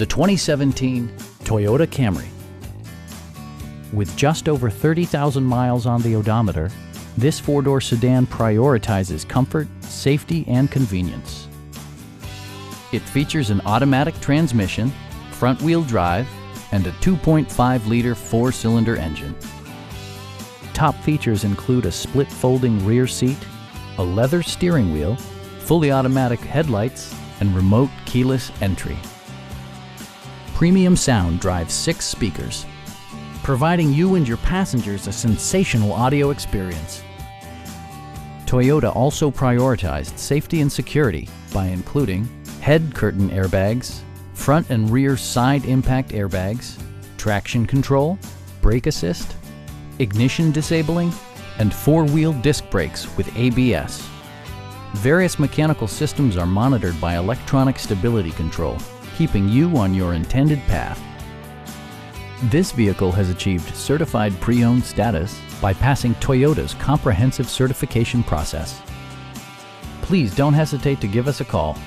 the 2017 Toyota Camry. With just over 30,000 miles on the odometer, this four-door sedan prioritizes comfort, safety, and convenience. It features an automatic transmission, front-wheel drive, and a 2.5-liter four-cylinder engine. Top features include a split folding rear seat, a leather steering wheel, fully automatic headlights, and remote keyless entry. Premium sound drives 6 speakers, providing you and your passengers a sensational audio experience. Toyota also prioritized safety and security by including head curtain airbags, front and rear side impact airbags, traction control, brake assist, ignition disabling, and 4-wheel disc brakes with ABS. Various mechanical systems are monitored by electronic stability control, keeping you on your intended path. This vehicle has achieved certified pre-owned status by passing Toyota's comprehensive certification process. Please don't hesitate to give us a call.